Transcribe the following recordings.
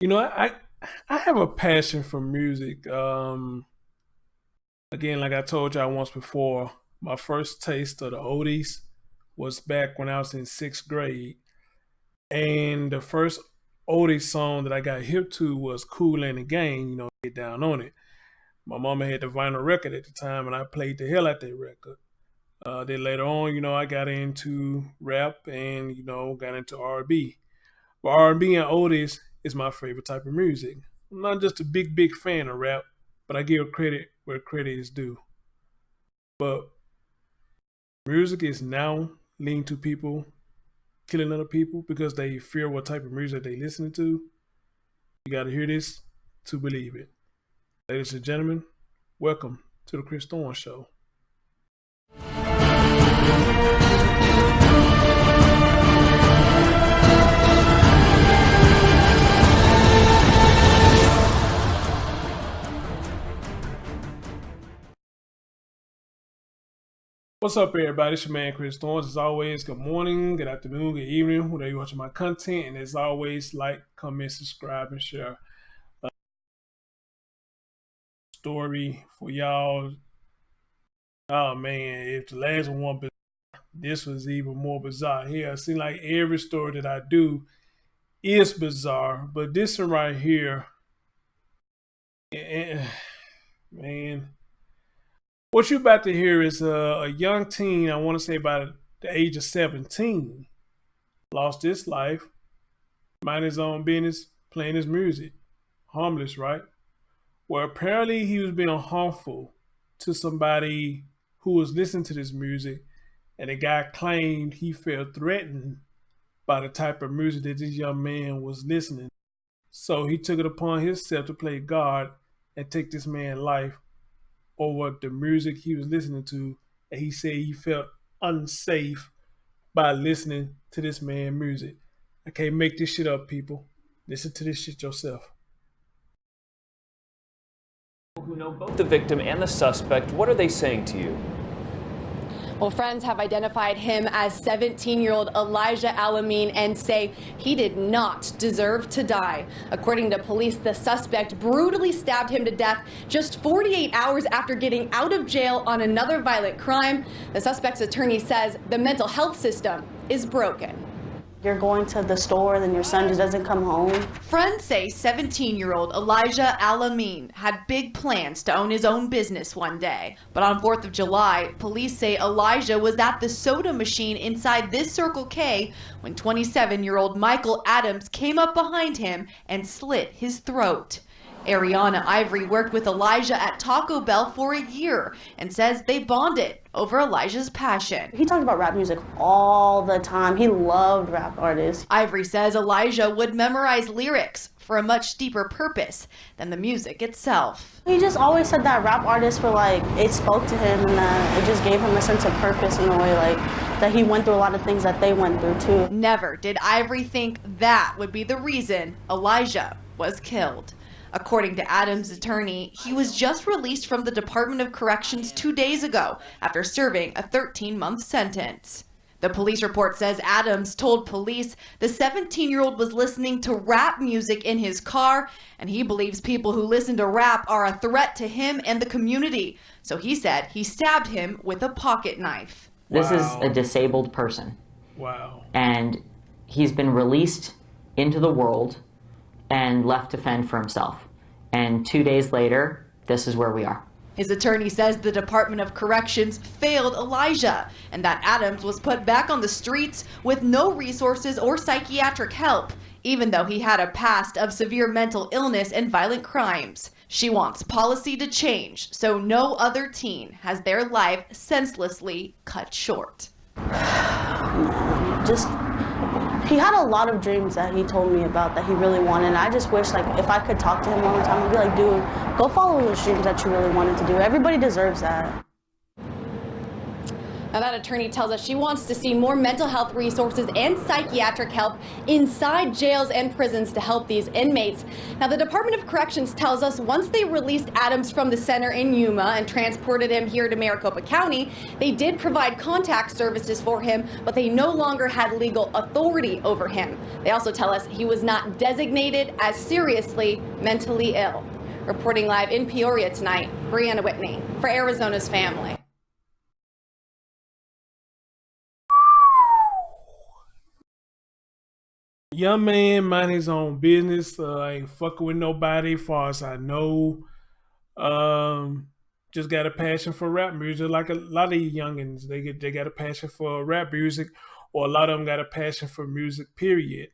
I have a passion for music. Again, like I told y'all once before, my first taste of the oldies was back when I was in sixth grade, and the first oldies song that I got hip to was "Cool and the Gang." Get down on it. My mama had the vinyl record at the time, and I played the hell out that record. Then later on, I got into rap and got into R&B. But R&B and oldies is my favorite type of music. I'm not just a big fan of rap, but I give credit where credit is due. But music is now leading to people killing other people because they fear what type of music they listening to. You got to hear this to believe it. Ladies and gentlemen, welcome to the Chris Thorne Show. What's up, everybody? It's your man, Chris Thorne. As always, good morning, good afternoon, good evening, whenever you're watching my content. And as always, like, comment, subscribe, and share. Story for y'all. Oh, man, if the last one bizarre, this was even more bizarre. Here, it seems like every story that I do is bizarre, but this one right here, man. What you're about to hear is a young teen, I want to say about the age of 17, lost his life, minding his own business, playing his music. Harmless, right? Well, apparently he was being harmful to somebody who was listening to this music, and the guy claimed he felt threatened by the type of music that this young man was listening. So he took it upon himself to play God and take this man's life over the music he was listening to, and he said he felt unsafe by listening to this man's music. I can't make this shit up, people. Listen to this shit yourself. Who know both the victim and the suspect, what are they saying to you? Well, friends have identified him as 17-year-old Elijah Alameen and say he did not deserve to die. According to police, the suspect brutally stabbed him to death just 48 hours after getting out of jail on another violent crime. The suspect's attorney says the mental health system is broken. You're going to the store, then your son just doesn't come home. Friends say 17-year-old Elijah Alameen had big plans to own his own business one day. But on 4th of July, police say Elijah was at the soda machine inside this Circle K when 27-year-old Michael Adams came up behind him and slit his throat. Ariana Ivory worked with Elijah at Taco Bell for a year and says they bonded over Elijah's passion. He talked about rap music all the time. He loved rap artists. Ivory says Elijah would memorize lyrics for a much deeper purpose than the music itself. He just always said that rap artists were like, it spoke to him and that it just gave him a sense of purpose in a way, like that he went through a lot of things that they went through too. Never did Ivory think that would be the reason Elijah was killed. According to Adams' attorney, he was just released from the Department of Corrections 2 days ago after serving a 13-month sentence. The police report says Adams told police the 17-year-old was listening to rap music in his car, and he believes people who listen to rap are a threat to him and the community. So he said he stabbed him with a pocket knife. This is a disabled person. Wow. And he's been released into the world and left to fend for himself. And 2 days later, this is where we are. His attorney says the Department of Corrections failed Elijah and that Adams was put back on the streets with no resources or psychiatric help, even though he had a past of severe mental illness and violent crimes. She wants policy to change so no other teen has their life senselessly cut short. He had a lot of dreams that he told me about that he really wanted. And I just wish, like, if I could talk to him one more time, I'd be like, dude, go follow those dreams that you really wanted to do. Everybody deserves that. Now, that attorney tells us she wants to see more mental health resources and psychiatric help inside jails and prisons to help these inmates. Now, the Department of Corrections tells us once they released Adams from the center in Yuma and transported him here to Maricopa County, they did provide contact services for him, but they no longer had legal authority over him. They also tell us he was not designated as seriously mentally ill. Reporting live in Peoria tonight, Brianna Whitney for Arizona's Family. Young man mind his own business. Ain't fucking with nobody, far as I know. Just got a passion for rap music, like a lot of these youngins. They got a passion for rap music, or a lot of them got a passion for music. Period.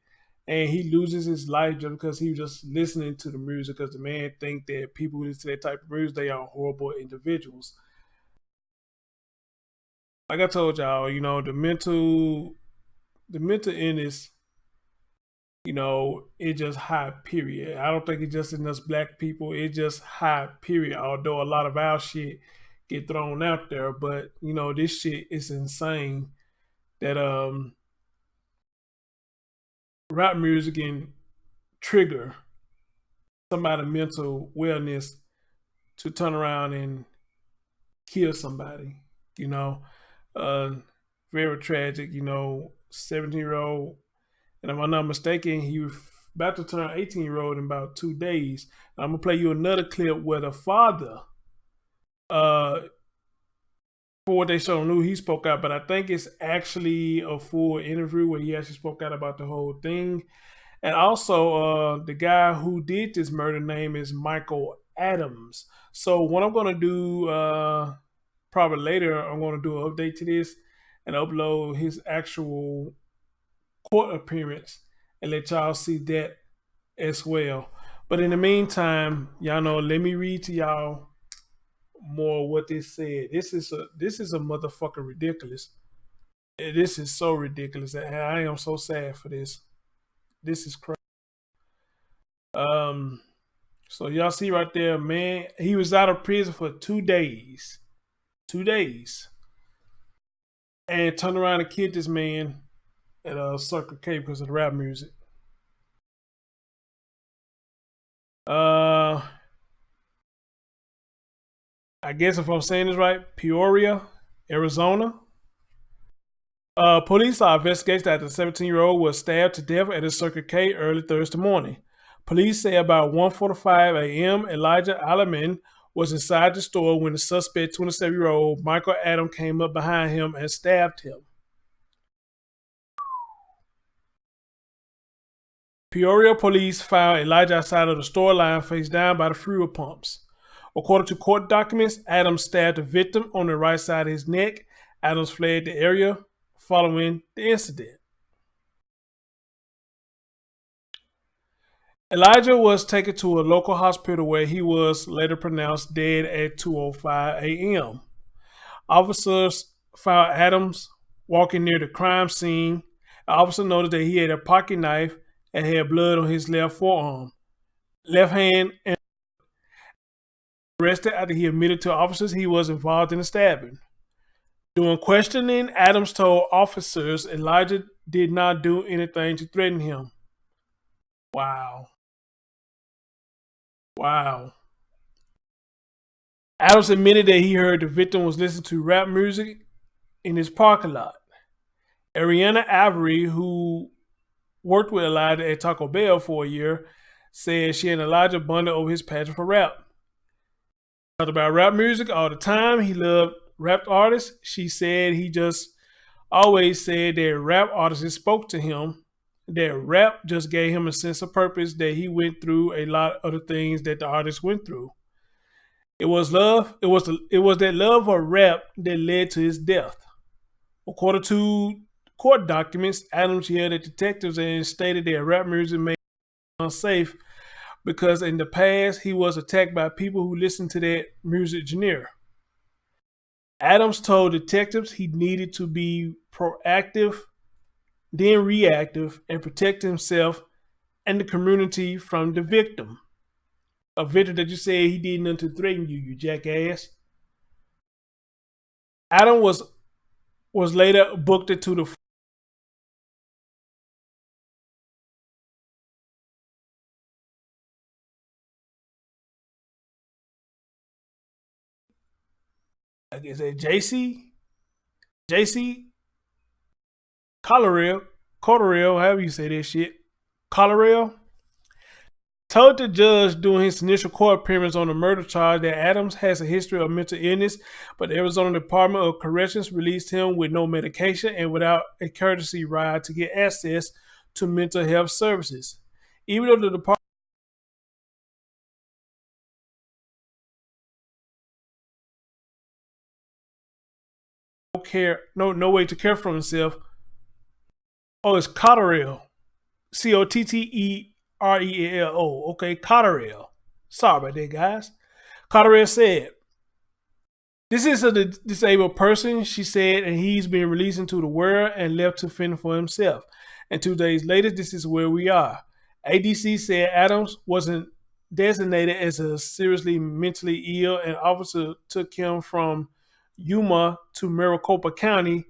And he loses his life just because he was just listening to the music. Because the man think that people who listen to that type of music, they are horrible individuals. Like I told y'all, you know, the mental illness, you know, it just high, period. I don't think it's just in us black people. It's just high, period. Although a lot of our shit get thrown out there. But, you know, this shit is insane that rap music can trigger somebody's mental wellness to turn around and kill somebody, you know. Very tragic, you know, 17-year-old. And if I'm not mistaken, he was about to turn 18-year-old in about 2 days. I'm going to play you another clip where the father, for what they showed on he spoke out, but I think it's actually a full interview where he actually spoke out about the whole thing. And also, the guy who did this murder name is Michael Adams. So what I'm going to do, probably later, I'm going to do an update to this and upload his actual court appearance and let y'all see that as well. But in the meantime, y'all know, let me read to y'all more what this said. This is a motherfucking ridiculous. This is so ridiculous. And I am so sad for this. This is crazy. So y'all see right there, man, he was out of prison for 2 days. 2 days. And turned around and killed this man at a Circle K because of the rap music. I guess if I'm saying this right, Peoria, Arizona. Police are investigating that the 17-year-old was stabbed to death at a Circle K early Thursday morning. Police say about 1:45 a.m., Elijah Alamin was inside the store when the suspect, 27-year-old Michael Adams, came up behind him and stabbed him. Peoria police found Elijah outside of the store line face down by the fuel pumps. According to court documents, Adams stabbed the victim on the right side of his neck. Adams fled the area following the incident. Elijah was taken to a local hospital where he was later pronounced dead at 2:05 a.m. Officers found Adams walking near the crime scene. An officer noticed that he had a pocket knife and had blood on his left forearm, left hand, and arrested after he admitted to officers he was involved in the stabbing. During questioning, Adams told officers Elijah did not do anything to threaten him. Wow. Adams admitted that he heard the victim was listening to rap music in his parking lot. Ariana Avery, who worked with Elijah at Taco Bell for a year, said she and Elijah bonded over his passion for rap. Talked about rap music all the time. He loved rap artists. She said he just always said that rap artists spoke to him, that rap just gave him a sense of purpose, that he went through a lot of the things that the artists went through. It was love. It was that love of rap that led to his death. According to court documents, Adams yelled at detectives and stated that rap music made him unsafe because in the past he was attacked by people who listened to that music genre. Adams told detectives he needed to be proactive, then reactive, and protect himself and the community from the victim. A victim that you said he did nothing to threaten you, you jackass. Adams was was later booked into the is it JC Colorado, however you say that shit, Colorado, told the judge during his initial court appearance on the murder charge that Adams has a history of mental illness, but the Arizona Department of Corrections released him with no medication and without a courtesy ride to get access to mental health services. Even though the department no way to care for himself. Oh, it's Cotterell. Cotterelo. Okay, Cotterell. Sorry about that, guys. Cotterell said, "This is a disabled person," she said, "and he's been released into the world and left to fend for himself. And 2 days later, this is where we are." ADC said Adams wasn't designated as a seriously mentally ill, and officer took him from Yuma to Maricopa County.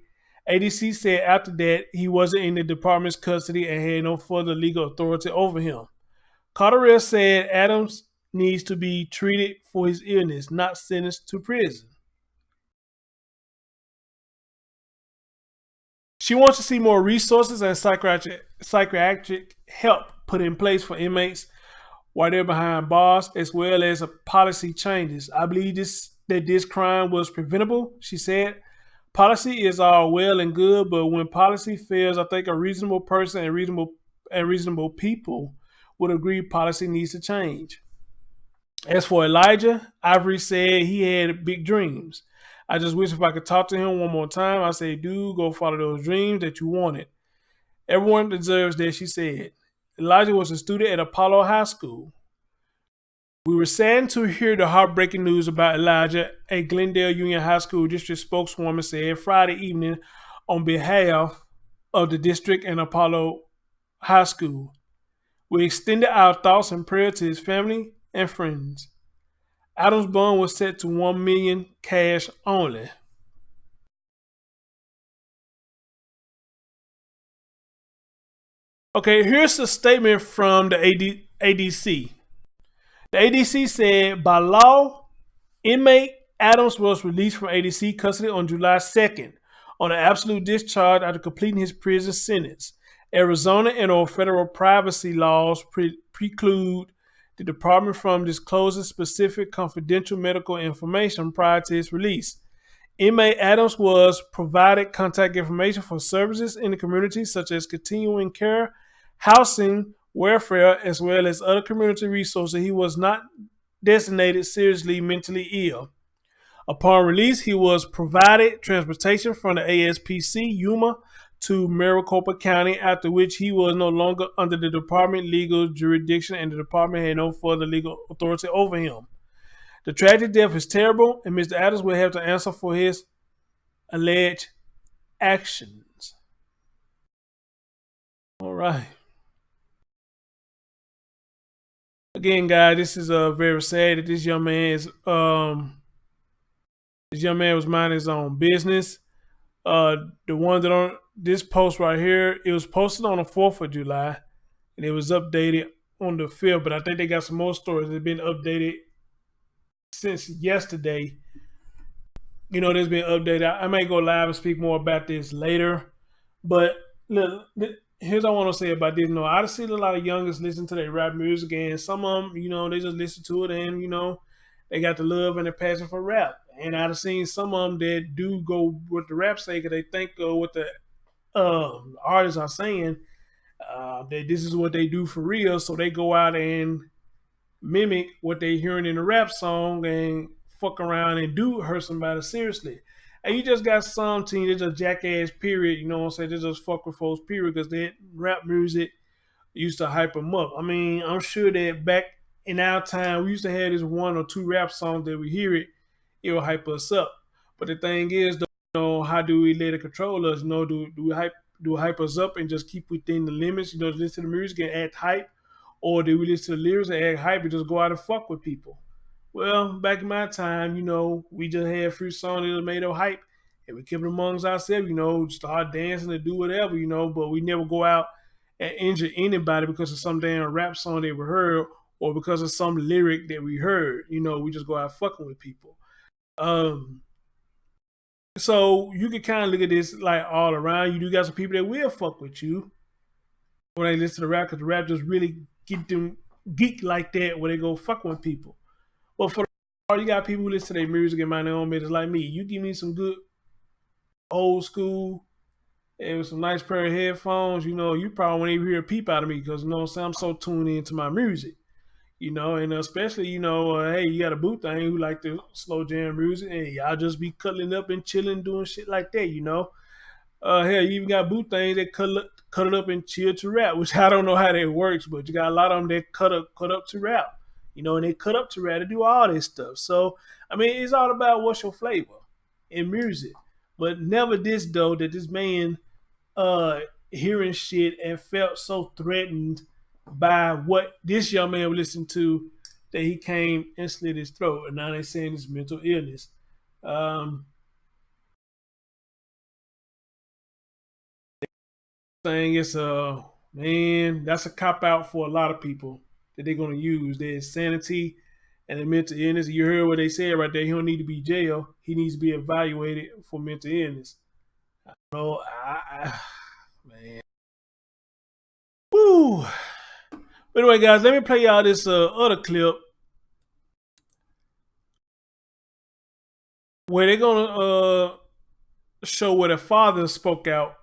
ADC said after that he wasn't in the department's custody and had no further legal authority over him. Cotterill said Adams needs to be treated for his illness, not sentenced to prison. She wants to see more resources and psychiatric help put in place for inmates while they're behind bars, as well as policy changes. "I believe that this crime was preventable," she said. "Policy is all well and good, but when policy fails, I think a reasonable person and reasonable people would agree policy needs to change." As for Elijah, Ivory said he had big dreams. "I just wish if I could talk to him one more time. I say, dude, go follow those dreams that you wanted. Everyone deserves that," she said. Elijah was a student at Apollo High School. "We were saddened to hear the heartbreaking news about Elijah," a Glendale Union High School district spokeswoman said Friday evening on behalf of the district and Apollo High School. "We extended our thoughts and prayers to his family and friends." Adams' bond was set to $1 million cash only. Okay, here's a statement from the ADC. The ADC said, by law, inmate Adams was released from ADC custody on July 2nd on an absolute discharge after completing his prison sentence. Arizona and/or federal privacy laws preclude the department from disclosing specific confidential medical information prior to his release. Inmate Adams was provided contact information for services in the community such as continuing care, housing, welfare, as well as other community resources. He was not designated seriously mentally ill. Upon release, he was provided transportation from the ASPC Yuma to Maricopa County, after which he was no longer under the department legal jurisdiction and the department had no further legal authority over him. The tragic death is terrible, and Mr. Adams will have to answer for his alleged actions. All right. Again, guys, this is very sad that this young man was minding his own business. The one that on this post right here, it was posted on the 4th of July, and it was updated on the 5th. But I think they got some more stories that have been updated since yesterday. There's been updated. I may go live and speak more about this later. But look, here's what I want to say about this. I see a lot of youngers listen to their rap music, and some of them, they just listen to it, and they got the love and the passion for rap. And I've seen some of them that do go with the rap say because they think what the artists are saying, that this is what they do for real. So they go out and mimic what they hearing in the rap song and fuck around and do hurt somebody seriously. And you just got some team that's a jackass, period. You know what I'm saying? They just fuck with folks, period, because that rap music used to hype them up. I mean, I'm sure that back in our time, we used to have this 1 or 2 rap songs that we hear it will hype us up. But the thing is, how do we let it control us? Do we hype us up and just keep within the limits? Listen to the music and act hype, or do we listen to the lyrics and act hype and just go out and fuck with people? Well, back in my time, we just had free songs that was made of hype, and we kept it amongst ourselves, start dancing and do whatever, but we never go out and injure anybody because of some damn rap song that we heard or because of some lyric that we heard. We just go out fucking with people. So you can kind of look at this like all around. You do got some people that will fuck with you when they listen to rap, because the rap just really get them geek like that where they go fuck with people. But for you got people who listen to their music and mind their own business like me. You give me some good old school and with some nice pair of headphones, you probably won't even hear a peep out of me because, I'm so tuned into my music, and especially, hey, you got a boot thing who like to slow jam music and y'all just be cuddling up and chilling, doing shit like that, hell, you even got boot things that cut it up and chill to rap, which I don't know how that works, but you got a lot of them that cut up to rap. And they cut up to rap to do all this stuff. So, it's all about what's your flavor in music. But never this, though, that this man hearing shit and felt so threatened by what this young man was listening to that he came and slit his throat. And now they're saying it's mental illness. Saying it's that's a cop-out for a lot of people that they're going to use their insanity and their mental illness. You heard what they said right there. He don't need to be jailed. He needs to be evaluated for mental illness. Man. Woo. But anyway, guys, let me play y'all this other clip where they're going to show where the father spoke out.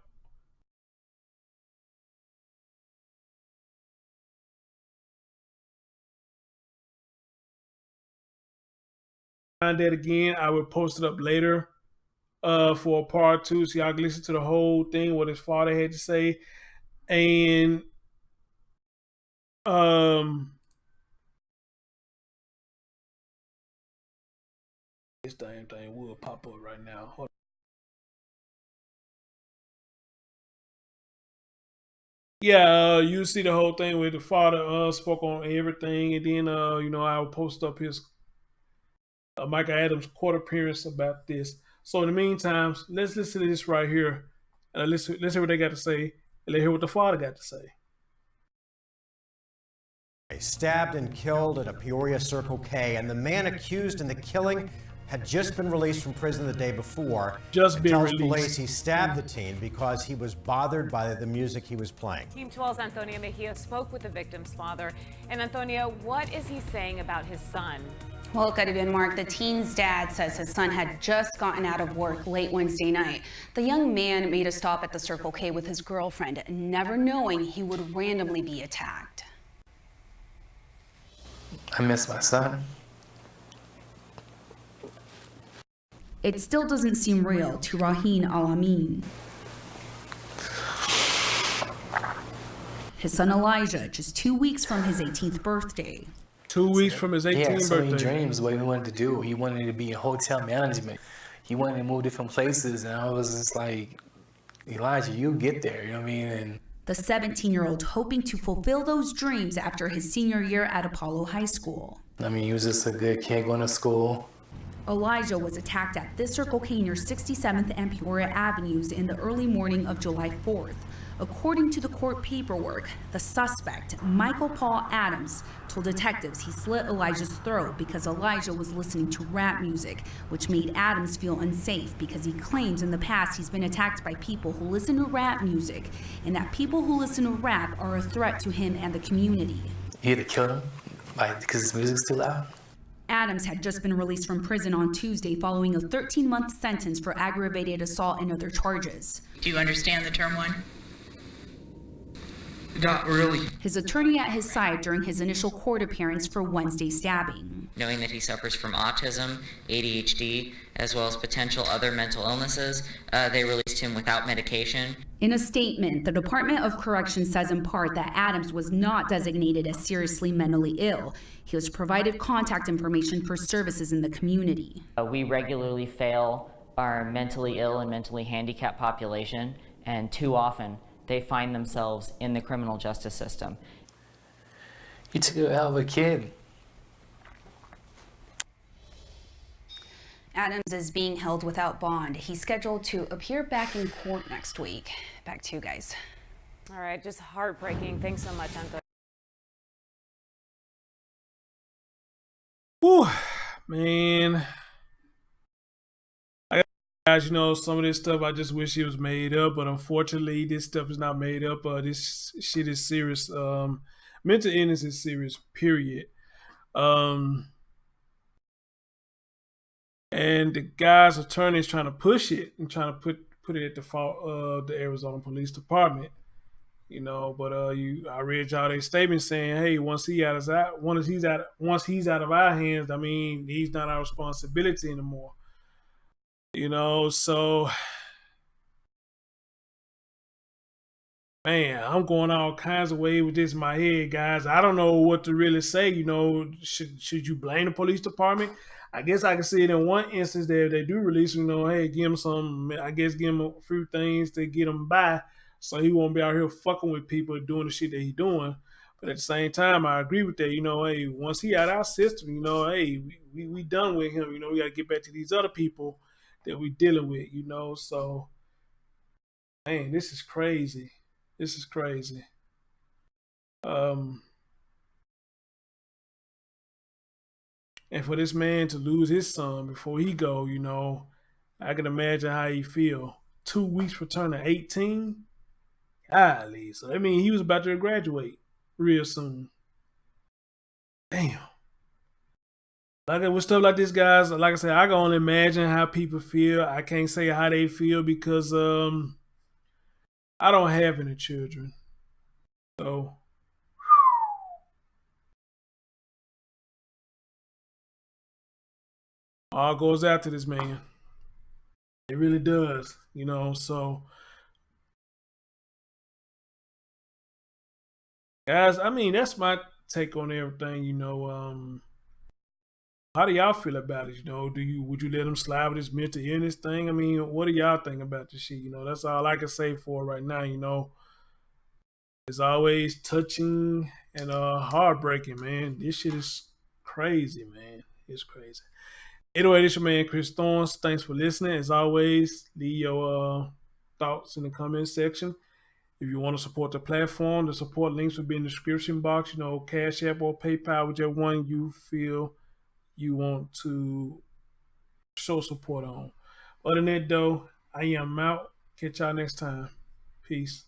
Find that again. I will post it up later for part 2, so y'all can listen to the whole thing, what his father had to say. And this damn thing will pop up right now. Hold on. Yeah, you see the whole thing where the father spoke on everything, and then I will post up his Michael Adams court appearance about this. So in the meantime, let's listen to this right here. Let's hear what they got to say, and let's hear what the father got to say. Stabbed and killed at a Peoria Circle K, and the man accused in the killing had just been released from prison the day before. Just been tells released. Police he stabbed the teen because he was bothered by the music he was playing. Team 12's Antonio Mejia spoke with the victim's father. And Antonio, what is he saying about his son? Well, Caribbean Mark, the teen's dad says his son had just gotten out of work late Wednesday night. The young man made a stop at the Circle K with his girlfriend, never knowing he would randomly be attacked. I miss my son. It still doesn't seem real to Raheen Al-Amin. His son Elijah, just 2 weeks from his 18th birthday. 2 weeks from his 18th He had so many birthday. dreams what he wanted to do. He wanted to be in hotel management. He wanted to move different places, and I was just like, Elijah, you get there, you know what I mean? And The 17-year-old hoping to fulfill those dreams after his senior year at Apollo High School. I mean, he was just a good kid going to school. Elijah was attacked at this Circle K near 67th and Peoria Avenues in the early morning of July 4th. According to the court paperwork, the suspect, Michael Paul Adams, told detectives he slit Elijah's throat because Elijah was listening to rap music, which made Adams feel unsafe because he claims in the past he's been attacked by people who listen to rap music and that people who listen to rap are a threat to him and the community. He had to kill him because his music's too loud. Adams had just been released from prison on Tuesday following a 13-month sentence for aggravated assault and other charges. Do you understand the term one? Not really. His attorney at his side during his initial court appearance for Wednesday's stabbing. Knowing that he suffers from autism, ADHD, as well as potential other mental illnesses, they released him without medication. In a statement, the Department of Corrections says in part that Adams was not designated as seriously mentally ill. He was provided contact information for services in the community. We regularly fail our mentally ill and mentally handicapped population, and too often they find themselves in the criminal justice system. He took a hell of a kid. Adams is being held without bond. He's scheduled to appear back in court next week. Back to you guys. All right, just heartbreaking. Thanks so much, Anthony. Whew, man. Guys, you know, some of this stuff I just wish it was made up, but unfortunately, this stuff is not made up. This shit is serious. Mental illness is serious, period. And the guy's attorney is trying to push it and trying to put it at the fault of the Arizona Police Department. You know, but I read y'all their statement saying, hey, once he's out of our hands, I mean, he's not our responsibility anymore. You know, so man, I'm going all kinds of ways with this in my head, guys. I don't know what to really say. You know, should you blame the police department? I guess I can see it in one instance that they do release, you know, hey, give him a few things to get him by so he won't be out here fucking with people doing the shit that he's doing. But at the same time, I agree with that. You know, hey, once he out of our system, you know, hey, we done with him. You know, we got to get back to these other people that we dealing with, you know. So, man, this is crazy. This is crazy. And for this man to lose his son before he go, you know, I can imagine how he feel. 2 weeks for turning 18? Golly. So, I mean, he was about to graduate real soon. Damn. Like with stuff like this, guys, like I said, I can only imagine how people feel. I can't say how they feel because I don't have any children. So all goes out to this man. It really does, you know. So guys, I mean, that's my take on everything, you know. How do y'all feel about it? You know, would you let him slide with this mental illness thing? I mean, what do y'all think about this shit? You know, that's all I can say for right now. You know, it's always touching and heartbreaking, man. This shit is crazy, man. It's crazy. Anyway, this your man Chris Thorns. Thanks for listening. As always, leave your thoughts in the comment section. If you want to support the platform, the support links will be in the description box. You know, Cash App or PayPal, whichever one you feel you want to show support on. Other than that, though, I am out. Catch y'all next time. Peace.